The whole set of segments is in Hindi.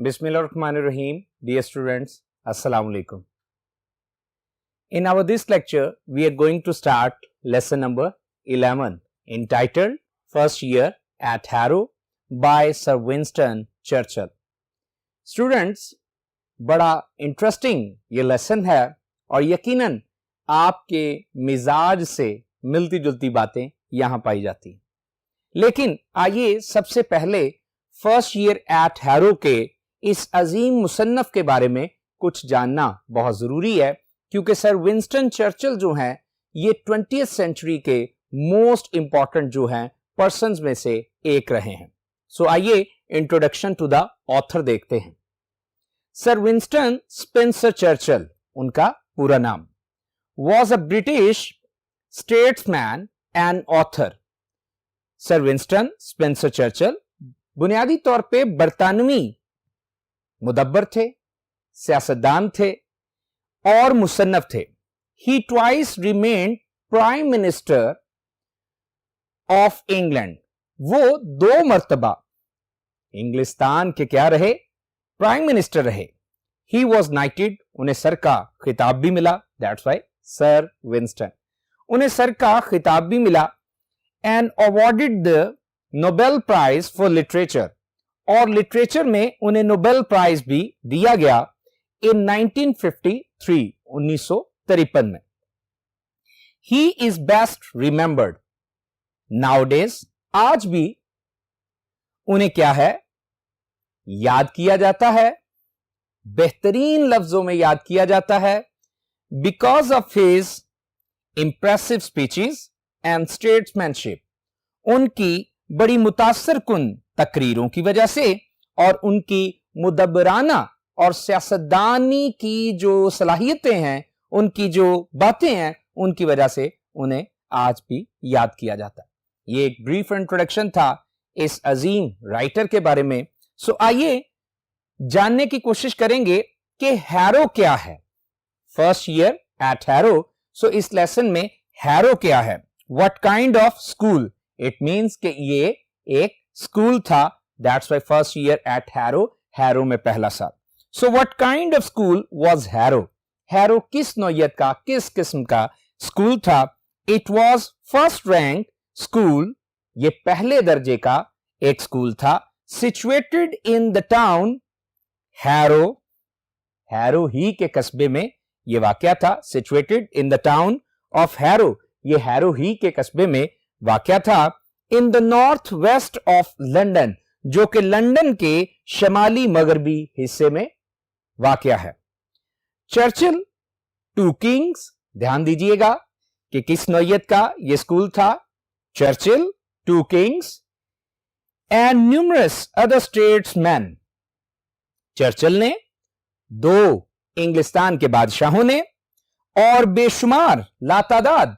Bismillahirrahmanirrahim. Dear students, Assalamu alaikum. In our this lecture, we are going to start lesson number 11 entitled First Year at Harrow by Sir Winston Churchill. Students, बड़ा इंटरेस्टिंग ये लेसन है और यकीनन आपके मिजाज से मिलती जुलती बातें यहां पाई जाती हैं। लेकिन आइए सबसे पहले फर्स्ट ईयर एट हैरो के इस अजीम मुसन्नफ के बारे में कुछ जानना बहुत जरूरी है, क्योंकि सर विंस्टन चर्चिल जो हैं ये 20th सेंचुरी के मोस्ट इंपॉर्टेंट जो हैं पर्संस में से एक रहे हैं। सो आइए इंट्रोडक्शन टू द ऑथर देखते हैं। सर विंस्टन स्पेंसर चर्चिल, उनका पूरा नाम, was a British statesman and author. Sir Winston Spencer Churchill बुनियादी तौर पे बरतानवी मुदब्बर थे, सियासतदान थे और मुसन्नफ थे। He twice remained prime minister of England. वो 2 मर्तबा इंग्लिस्तान के क्या रहे, प्राइम मिनिस्टर रहे। ही वॉज नाइटेड, उन्हें सर का खिताब भी मिला, दैट्स वाई सर विंस्टन, उन्हें सर का खिताब भी मिला। And awarded the Nobel prize for literature, और लिटरेचर में उन्हें नोबेल प्राइज भी दिया गया इन 1953, 1953 में। He is best remembered nowadays, आज भी उन्हें क्या है, याद किया जाता है, बेहतरीन लफ्जों में याद किया जाता है, because of his impressive speeches and statesmanship, उनकी बड़ी मुतासर कुन तकरीरों की वजह से और उनकी मुदब्बराना और सियासतदानी की जो सलाहियतें हैं, उनकी जो बातें हैं, उनकी वजह से उन्हें आज भी याद किया जाता है। ये एक ब्रीफ इंट्रोडक्शन था इस अजीम राइटर के बारे में। सो आइए जानने की कोशिश करेंगे कि हैरो क्या है, first year at Harrow. So इस लेसन में हैरो क्या है, what kind of school, it means कि ये एक स्कूल था, that's why first year at Harrow, Harrow में पहला साल। So what kind of school was Harrow, Harrow किस नौयत का, किस किस्म का स्कूल था। It was first rank school, ये पहले दर्जे का एक स्कूल था, situated in the town Harrow, harrow ही के कस्बे में ये वाकया था, situated in the town of harrow, ये हैरो ही के कस्बे में वाकया था। In the north west of London, जो कि लंदन के शमाली मगरबी हिस्से में वाकया है। चर्चिल 2 किंग्स, ध्यान दीजिएगा कि किस नौयत का यह स्कूल था, Churchill 2 Kings and numerous other statesman, Churchill ने 2 इंग्लिस्तान के बादशाहों ने और बेशुमार लातादाद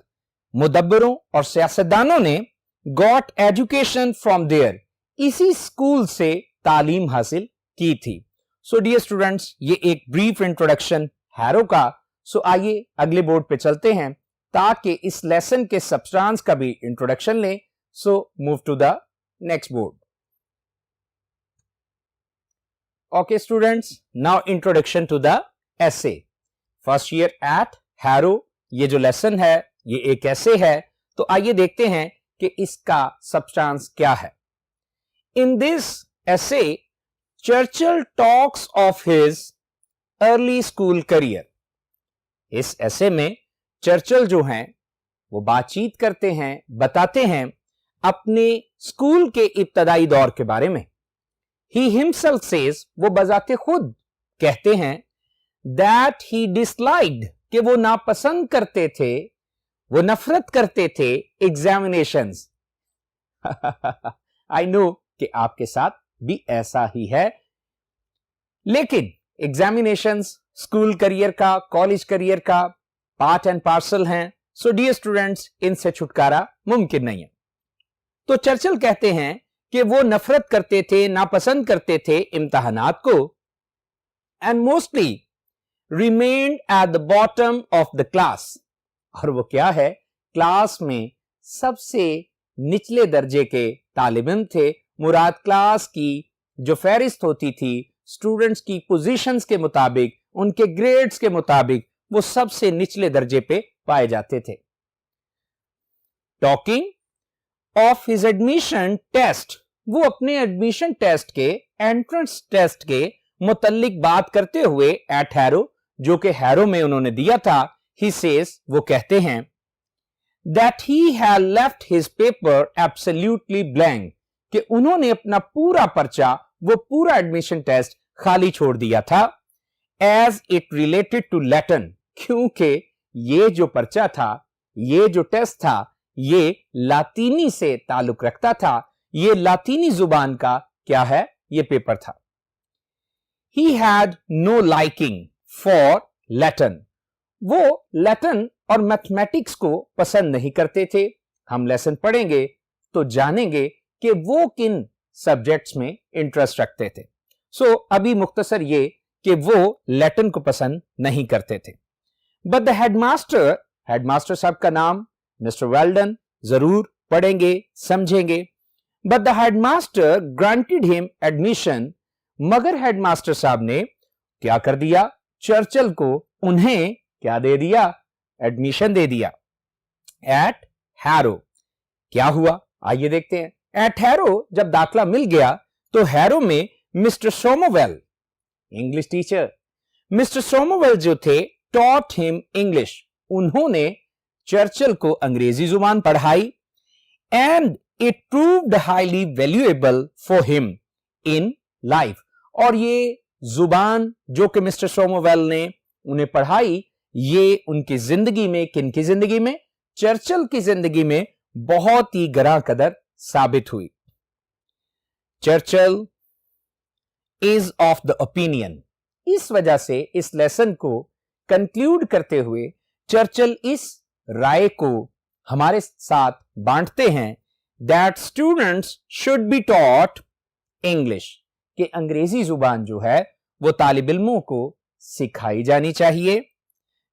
मुदब्बरों और सियासतदानों ने गॉट एजुकेशन फ्रॉम देयर, इसी स्कूल से तालीम हासिल की थी। सो डियर स्टूडेंट्स, ये एक ब्रीफ इंट्रोडक्शन हैरो का। सो आइए अगले बोर्ड पे चलते हैं ताकि इस लेसन के सब्सटेंस का भी इंट्रोडक्शन लें। So move to the next board. Okay students, now introduction to the essay. First year at Harrow, ये जो लेसन है ये एक ऐसे है। तो आइए देखते हैं कि इसका सब्सटेंस क्या है। इन दिस ऐसे Churchill talks of his early school career, इस ऐसे में चर्चिल जो हैं वो बातचीत करते हैं, बताते हैं अपने स्कूल के इब्तदाई दौर के बारे में। ही हिमसेल्फ सेज, वो बजाते खुद कहते हैं, दैट ही डिसलाइक्ड, कि वो नापसंद करते थे, वो नफरत करते थे एग्जामिनेशंस। आई नो कि आपके साथ भी ऐसा ही है, लेकिन एग्जामिनेशंस स्कूल करियर का, कॉलेज करियर का पार्ट एंड पार्सल हैं। सो डियर स्टूडेंट्स, इनसे छुटकारा मुमकिन नहीं है। तो चर्चिल कहते हैं कि वो नफरत करते थे, नापसंद करते थे इम्तहानात को, and mostly remained at the bottom of the class, और वो क्या है, क्लास में सबसे निचले दर्जे के तालिब इल्म थे। मुराद क्लास की जो फहरिस्त होती थी स्टूडेंट्स की पोजीशंस के मुताबिक, उनके ग्रेड्स के मुताबिक वो सबसे निचले दर्जे पे पाए जाते थे। Talking of his admission test, वो अपने एडमिशन टेस्ट के, एंट्रेंस टेस्ट के मुतल्लिक बात करते हुए एट हैरो, जो कि हैरो में उन्होंने दिया था, ही सेज, वो कहते हैं that he had left his paper absolutely blank, कि उन्होंने अपना पूरा पर्चा, वो पूरा एडमिशन टेस्ट खाली छोड़ दिया था, as it related to Latin, क्योंकि ये जो पर्चा था, ये जो टेस्ट था, ये लातीनी से ताल्लुक रखता था, ये लातीनी जुबान का क्या है, ये पेपर था। He had no liking for Latin, वो लैटिन और मैथमेटिक्स को पसंद नहीं करते थे। हम लेसन पढ़ेंगे तो जानेंगे कि वो किन सब्जेक्ट्स में इंटरेस्ट रखते थे। सो अभी मुख्तसर ये कि वो लैटिन को पसंद नहीं करते थे। बट द हेडमास्टर साहब का नाम मिस्टर वेल्डन, जरूर पढ़ेंगे, समझेंगे। But the headmaster granted him admission, मगर हेडमास्टर साहब ने क्या कर दिया, चर्चिल को उन्हें क्या दे दिया, एडमिशन दे दिया। एट हैरो, क्या हुआ आइए देखते हैं। एट हैरो जब दाखला मिल गया तो हैरो में मिस्टर सोमोवेल, इंग्लिश टीचर, मिस्टर सोमोवेल जो थे, टॉट हिम इंग्लिश, उन्होंने चर्चिल को अंग्रेजी जुबान पढ़ाई। And it proved highly valuable for him in life, और ये जुबान जो कि मिस्टर सोमोवेल ने उन्हें पढ़ाई, ये उनकी जिंदगी में, किनकी जिंदगी में, चर्चिल की जिंदगी में बहुत ही गरा कदर साबित हुई। Churchill is of the opinion, इस वजह से इस लेसन को कंक्लूड करते हुए चर्चिल इस राय को हमारे साथ बांटते हैं that students should be taught English, कि अंग्रेजी जुबान जो है वो तालिब इल्मों को सिखाई जानी चाहिए।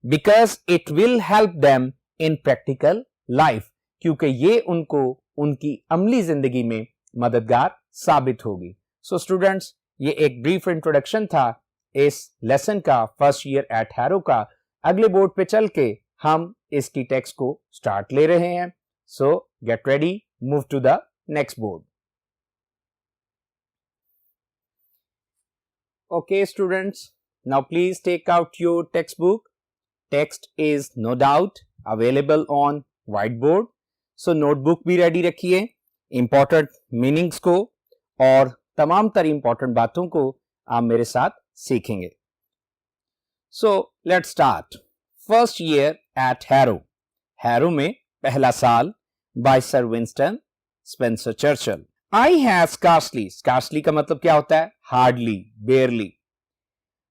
Because it will help them in practical life, क्योंकि ये उनको उनकी अमली जिंदगी में मददगार साबित होगी। सो स्टूडेंट्स, ये एक ब्रीफ इंट्रोडक्शन था इस लेसन का, फर्स्ट ईयर एट हैरो का। अगले बोर्ड पे चल के हम इसकी टेक्स्ट को स्टार्ट ले रहे हैं। So get ready, move to the next board. Okay students, now please take out your textbook. Text is no doubt available on whiteboard. So notebook भी ready रखिए, important meanings को और तमाम तर important बातों को आप मेरे साथ सीखेंगे। So let's start. First year at Harrow. Harrow में पहला साल by Sir Winston Spencer Churchill. I have scarcely का मतलब क्या होता है, हार्डली, बेयरली।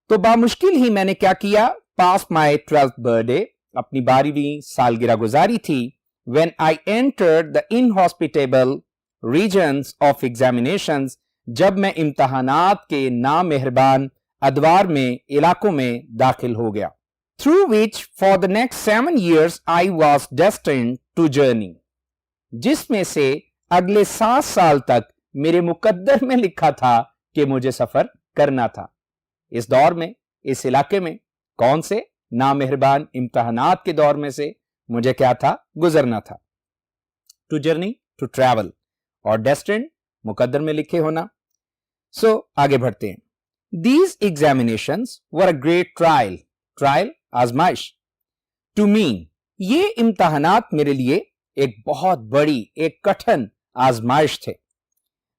तो बामुश्किल ही मैंने क्या किया, पास माई 12th बर्थडे, अपनी 12वीं सालगिरह गुजारी थी। when I entered the inhospitable regions of examinations, जब मैं इम्तहानात के नामेहरबान अदवार में, इलाकों में दाखिल हो गया। through which for the next 7 years I was destined to journey, जिसमें से अगले 7 साल तक मेरे मुकद्दर में लिखा था कि मुझे सफर करना था। इस दौर में, इस इलाके में, कौन से नामेहरबान इम्तहानात के दौर में से मुझे क्या था, गुजरना था। टू जर्नी, टू ट्रैवल, और डेस्टिन्ड मुकद्दर में लिखे होना। सो आगे बढ़ते हैं। These examinations were a great trial आजमाइश टू मी, ये इम्तहानात मेरे लिए एक बहुत बड़ी, एक कठिन आजमाइश थे।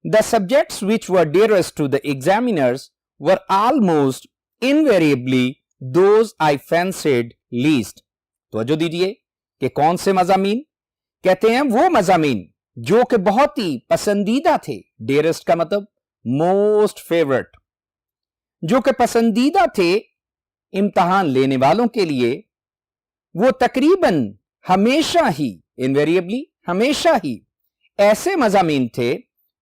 The subjects which were dearest to the examiners were almost invariably those I fancied least. तवज्जो दीजिए कि कौन से मज़ामीन, कहते हैं वो मज़ामीन जो कि बहुत ही पसंदीदा थे। dearest का मतलब most favorite, जो कि पसंदीदा थे इम्तहान लेने वालों के लिए, वो तकरीबन हमेशा ही, invariably हमेशा ही ऐसे मज़ामीन थे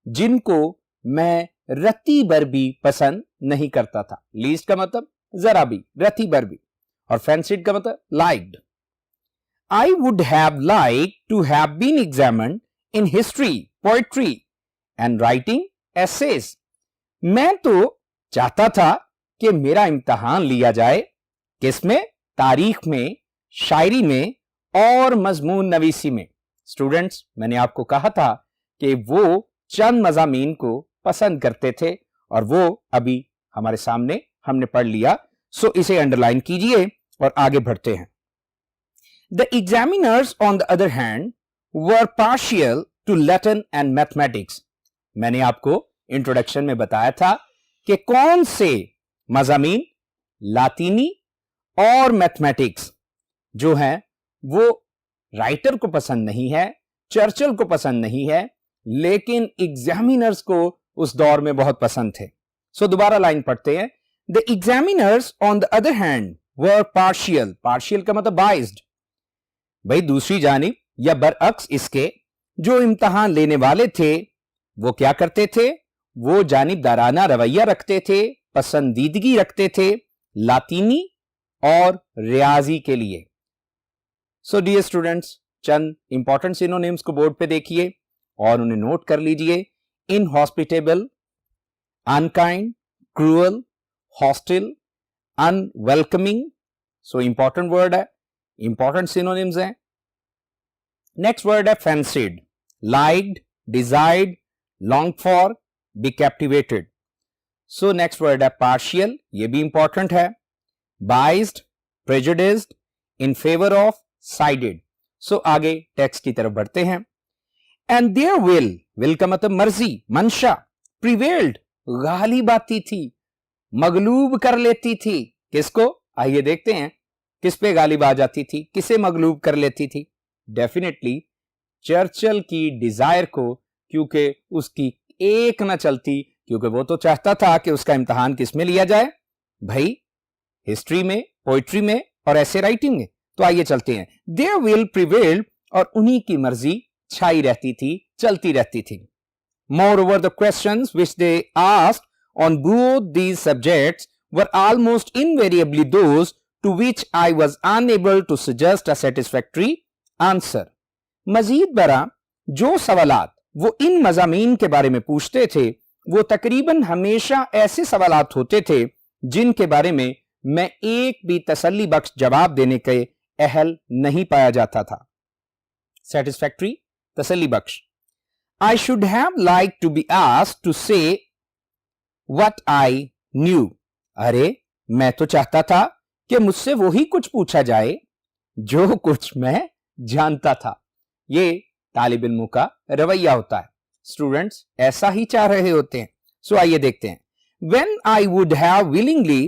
जिनको मैं रत्ती भर भी पसंद नहीं करता था। लीस्ट का मतलब जरा भी, रत्ती भर भी, और फैंसीड का मतलब liked. I would have like to have been examined in history, poetry and writing essays. मैं तो चाहता था कि मेरा इम्तिहान लिया जाए किसमें? तारीख में, शायरी में और मजमून नवीसी में। स्टूडेंट्स, मैंने आपको कहा था कि वो चंद मजामीन को पसंद करते थे और वो अभी हमारे सामने हमने पढ़ लिया। सो इसे अंडरलाइन कीजिए और आगे बढ़ते हैं। The examiners on the other hand were partial two Latin and mathematics. मैंने आपको इंट्रोडक्शन में बताया था कि कौन से मजामीन लातीनी और मैथमेटिक्स जो है वो राइटर को पसंद नहीं है, चर्चिल को पसंद नहीं है, लेकिन एग्जामिनर्स को उस दौर में बहुत पसंद थे। सो दोबारा लाइन पढ़ते हैं। The examiners on the other hand were partial. Partial का मतलब बाइज्ड। भाई दूसरी जानिब या बरअक्स इसके जो इम्तिहान लेने वाले थे वो क्या करते थे? वो जानिबदाराना रवैया रखते थे, पसंदीदगी रखते थे लातीनी और रियाजी के लिए। सो डियर स्टूडेंट्स, चंद इंपॉर्टेंट सिनोनिम्स को बोर्ड पे देखिए और उन्हें नोट कर लीजिए। Inhospitable, unkind, cruel, hostile, unwelcoming. So important word है, इंपॉर्टेंट सिनोनिम्स हैं। नेक्स्ट वर्ड है fancied, liked, desired, long for, be captivated. So next word है पार्शियल, ये भी इंपॉर्टेंट है। Biased, prejudiced, in favour of, sided. So आगे टेक्स्ट की तरफ बढ़ते हैं। एंड देयर विल का मतलब मर्जी, मंशा, प्रिवेल्ड, गालिब आती थी, मगलूब कर लेती थी। किसको? आइए देखते हैं किस पे गालिब आ जाती थी, किसे मगलूब कर लेती थी। डेफिनेटली चर्चिल की डिजायर को, क्योंकि उसकी एक ना चलती, क्योंकि वो तो चाहता था कि उसका इम्तिहान किस में लिया जाए? भाई हिस्ट्री में, पोइट्री में और ऐसे राइटिंग में। तो आइए चलते हैं। देयर विल प्रिवेल्ड, और उन्हीं की मर्जी छाई रहती थी, चलती रहती थी। Moreover, the questions which they asked on both these subjects were almost invariably those to which I was unable to suggest a satisfactory answer. मजीद बरा जो सवालात वो इन मजामीन के बारे में पूछते थे वो तकरीबन हमेशा ऐसे सवालात होते थे जिनके बारे में मैं एक भी तसल्ली बख्श जवाब देने के अहल नहीं पाया जाता था। सेटिस्फैक्ट्री, तसल्ली बख्श। I should have liked to be asked to say what I knew. अरे मैं तो चाहता था कि मुझसे वही कुछ पूछा जाए जो कुछ मैं जानता था। ये तालिब इल्मों का रवैया होता है। स्टूडेंट्स ऐसा ही चाह रहे होते हैं। सो आइए देखते हैं। When I would have willingly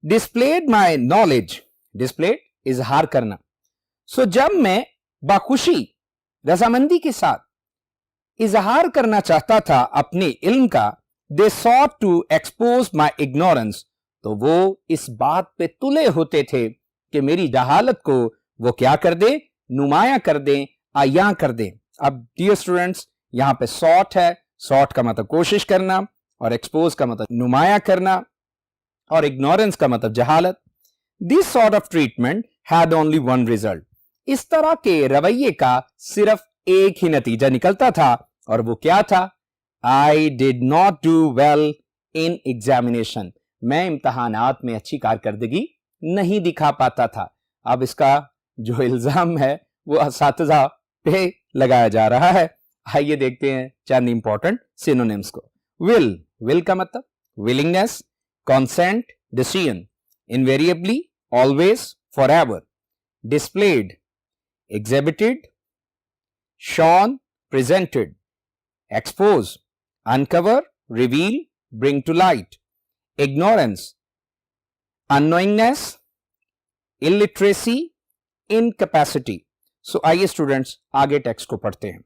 displayed my knowledge, displayed इजहार करना। सो जब मैं बाखुशी, रजामंदी के साथ इजहार करना चाहता था अपने इल्म का, दे sought to expose my ignorance, तो वो इस बात पे तुले होते थे कि मेरी जहालत को वो क्या कर दे? नुमाया कर दे, आया कर दे। अब डियर स्टूडेंट्स यहां पे sought है, sought का मतलब कोशिश करना और expose का मतलब नुमाया करना और ignorance का मतलब जहालत। This sort of treatment had only one result. इस तरह के रवैये का सिर्फ एक ही नतीजा निकलता था और वो क्या था? I did not do well in examination. मैं इम्तहानात में अच्छी कारकर्दगी नहीं दिखा पाता था। अब इसका जो इल्जाम है वो असातिज़ा पे लगाया जा रहा है। आइए देखते हैं चंद इंपॉर्टेंट सिनोनिम्स को। विल का मतलब willingness, consent, decision, invariably, always, forever, displayed, exhibited, shown, presented, expose, uncover, reveal, bring to light, ignorance, unknowingness, illiteracy, incapacity. So आइए स्टूडेंट्स आगे टेक्स्ट को पढ़ते हैं।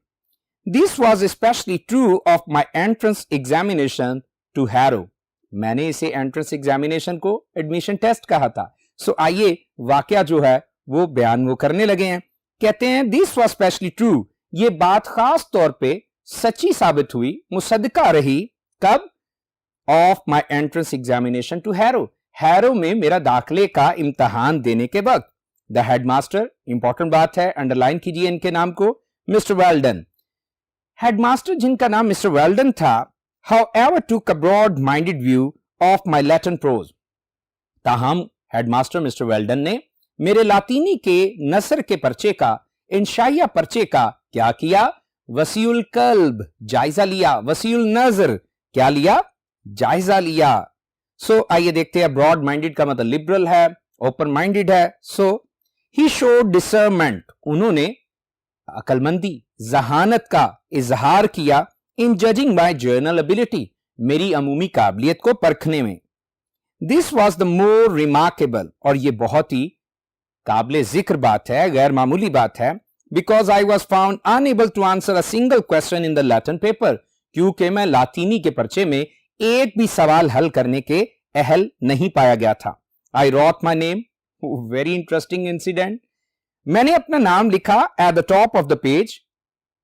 This was especially true of my entrance examination to Harrow. मैंने इसे एंट्रेंस एग्जामिनेशन को एडमिशन टेस्ट कहा था। सो आइए वाकया जो है वो बयान वो करने लगे हैं। कहते हैं दिस वाज स्पेशली ट्रू, ये बात खास तौर पे सच्ची साबित हुई, मुसद्दका रही। कब? Of my entrance examination to Harrow, Harrow में मेरा दाखिले का इम्तहान देने के वक्त। द हेडमास्टर, इंपॉर्टेंट बात है, अंडरलाइन कीजिए इनके नाम को, मिस्टर वेल्डन। हेडमास्टर जिनका नाम मिस्टर वेल्डन था, however took a broad-minded view of my Latin prose. ताहम हेडमास्टर मिस्टर वेल्डन ने मेरे लातीनी के नसर के पर्चे का, इंशाइया पर्चे का क्या किया? वसीउल कल्ब, जायजा लिया। वसीउल नजर, क्या लिया? जायजा लिया। सो आइए देखते हैं, ब्रॉड माइंडेड का मतलब लिबरल है, ओपन माइंडेड है। सो ही शोड डिसर्नमेंट, उन्होंने अकलमंदी, जहानत का इजहार किया in judging my journal ability, मेरी अमूमी काबिलियत को परखने में। This was the more remarkable, और यह बहुत ही काबिले जिक्र बात है, गैर मामूली बात है, because I was found unable to answer a single question in the Latin paper, क्योंकि मैं लातीनी के पर्चे में एक भी सवाल हल करने के अहल नहीं पाया गया था। I wrote my name, very interesting incident, मैंने अपना नाम लिखा at the top of the page,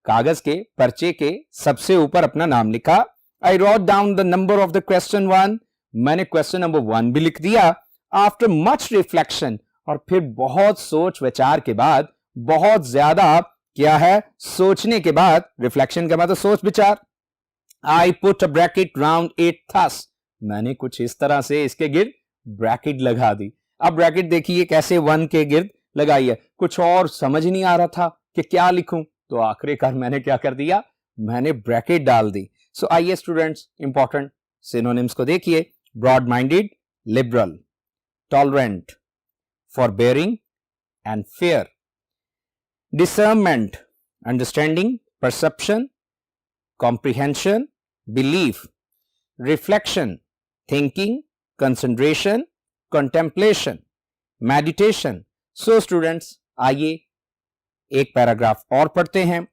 कागज के पर्चे के सबसे ऊपर अपना नाम लिखा। I wrote down the number of the question 1, मैंने क्वेश्चन नंबर 1 भी लिख दिया। आफ्टर मच रिफ्लेक्शन, और फिर बहुत सोच विचार के बाद, बहुत ज्यादा क्या है, सोचने के बाद, रिफ्लेक्शन का मतलब सोच विचार। I put a bracket round it thus, मैंने कुछ इस तरह से इसके गिर्द ब्रैकेट लगा दी। अब ब्रैकेट देखिए कैसे 1 के गिर्द लगाई है, कुछ और समझ नहीं आ रहा था कि क्या लिखूं, तो आखिरकार मैंने क्या कर दिया, मैंने ब्रैकेट डाल दी। सो आइए स्टूडेंट्स, इंपॉर्टेंट सिनोनिम्स को देखिए। Broad minded, liberal, tolerant, forbearing and fair, discernment, understanding, perception, comprehension, belief, reflection, thinking, concentration, contemplation, meditation. So students, आइए एक पैराग्राफ और पढ़ते हैं।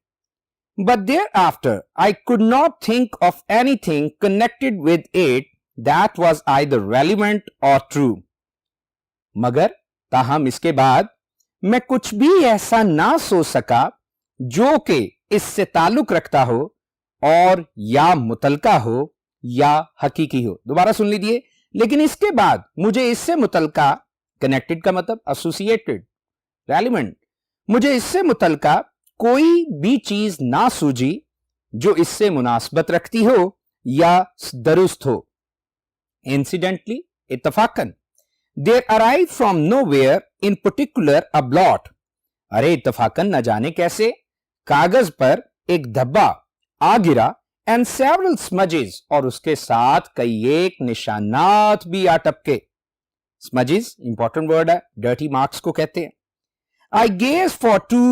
But thereafter I could not think of anything connected with it that was either relevant or true. मगर ताहम इसके बाद मैं कुछ भी ऐसा ना सोच सका जो कि इससे ताल्लुक रखता हो और या मुतलका हो या हकीकी हो। दोबारा सुन लीजिए, लेकिन इसके बाद मुझे इससे मुतलका, कनेक्टेड का मतलब एसोसिएटेड, रेलिवेंट, मुझे इससे मुतलका कोई भी चीज ना सूझी जो इससे मुनासबत रखती हो या दुरुस्त हो। इंसिडेंटली, इत्तफाकन, there arrived from nowhere in particular a blot, अरे इत्तफाकन न जाने कैसे कागज पर एक धब्बा आ गिरा, and several smudges, और उसके साथ कई एक निशानात भी आ टपके। smudges इंपॉर्टेंट वर्ड है, डर्टी मार्क्स को कहते हैं। I gazed for 2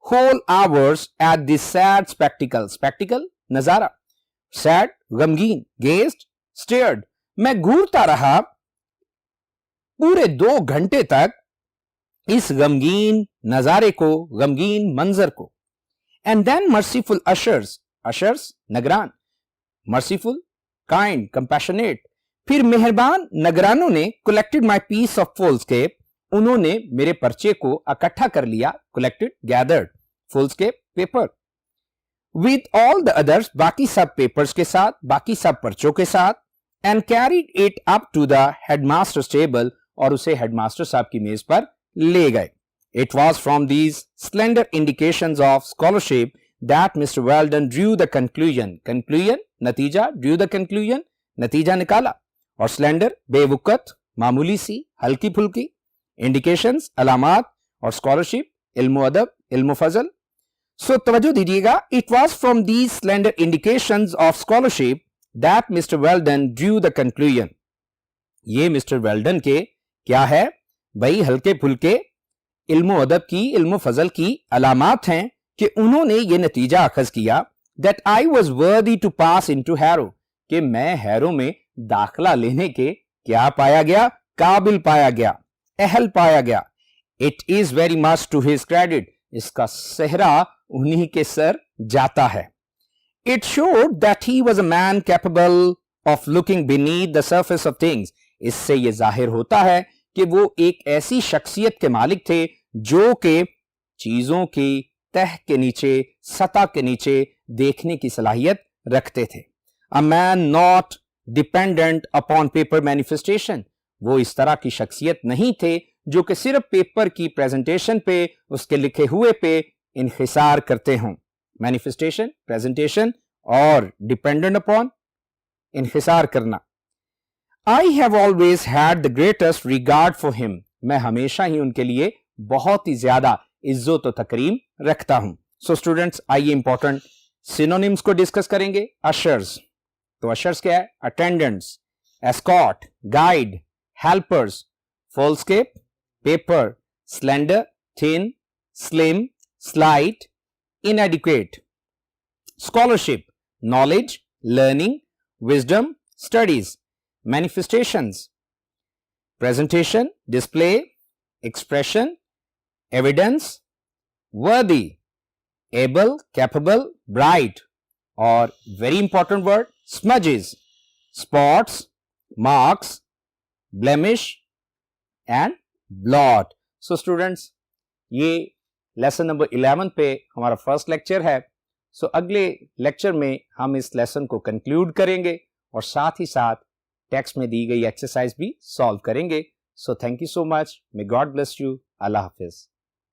whole hours at this sad spectacle, spectacle नजारा, sad गमगीन, gazed stared, मैं घूरता रहा पूरे 2 घंटे तक इस गमगीन नजारे को, गमगीन मंजर को। And then merciful ushers, ushers नगरान, मर्सीफुल काइंड कंपैशनेट, फिर मेहरबान नगरानों ने collected my piece of foolscap, उन्होंने मेरे पर्चे को इकट्ठा कर लिया, collected gathered, foolscap paper, with all the others, बाकी सब पेपर्स के साथ, बाकी सब पर्चों के साथ, and carried it up to the headmaster's table, और उसे हेडमास्टर साहब की मेज पर ले गए। It was from these slender indications of scholarship that Mr Weldon drew the conclusion, conclusion नतीजा, ड्रू द कंक्लूजन नतीजा निकाला, और स्लेंडर बेवुकत, मामूली सी, हल्की फुल्की, इंडिकेशंस अलामात, और स्कॉलरशिप इल्मो अदब, इल्मो फजल। सो तवज्जो दीजिएगा, it was from these slender indications of scholarship that Mr Weldon drew the conclusion, ये मिस्टर वेल्डन के क्या है भाई, हल्के फुल्के इल्मो अदब की, इल्मो फजल की अलामात हैं कि उन्होंने ये नतीजा अखज किया that I was worthy to pass into Harrow, कि मैं हैरो में दाखला लेने के क्या पाया गया, काबिल पाया गया, अहल पाया गया। It is very much to his credit, इसका सेहरा उन्हीं के सर जाता है। It showed that he was a man capable of looking beneath the surface of things, इससे यह जाहिर होता है कि वो एक ऐसी शख्सियत के मालिक थे जो कि चीजों की तह के नीचे, सतह के नीचे देखने की सलाहियत रखते थे। A man not dependent upon paper manifestation, वो इस तरह की शख्सियत नहीं थे जो कि सिर्फ पेपर की प्रेजेंटेशन पे, उसके लिखे हुए पे इन्हिसार करते हों। मैनिफेस्टेशन प्रेजेंटेशन, और डिपेंडेंट अपॉन इन्हिसार करना। I have always had the greatest regard for him. मैं हमेशा ही उनके लिए बहुत ही ज्यादा इज्जत और तकरीम रखता हूं. So students, आइए इंपॉर्टेंट सिनोनिम्स को डिस्कस करेंगे. अशर्स, तो अशर्स क्या है? Attendants, escort, guide, helpers, foolscap, paper, slender, thin, slim, slight, inadequate. Scholarship, knowledge, learning, wisdom, studies. Manifestations, presentation, display, expression, evidence, worthy, able, capable, bright, or very important word, smudges, spots, marks, blemish and blot. So students, ये लेसन नंबर 11 पे हमारा फर्स्ट लेक्चर है. सो अगले लेक्चर में हम इस लेसन को कंक्लूड करेंगे और साथ ही साथ टेक्स्ट में दी गई एक्सरसाइज भी सॉल्व करेंगे. So thank you so much. May God bless you. Allah Hafiz.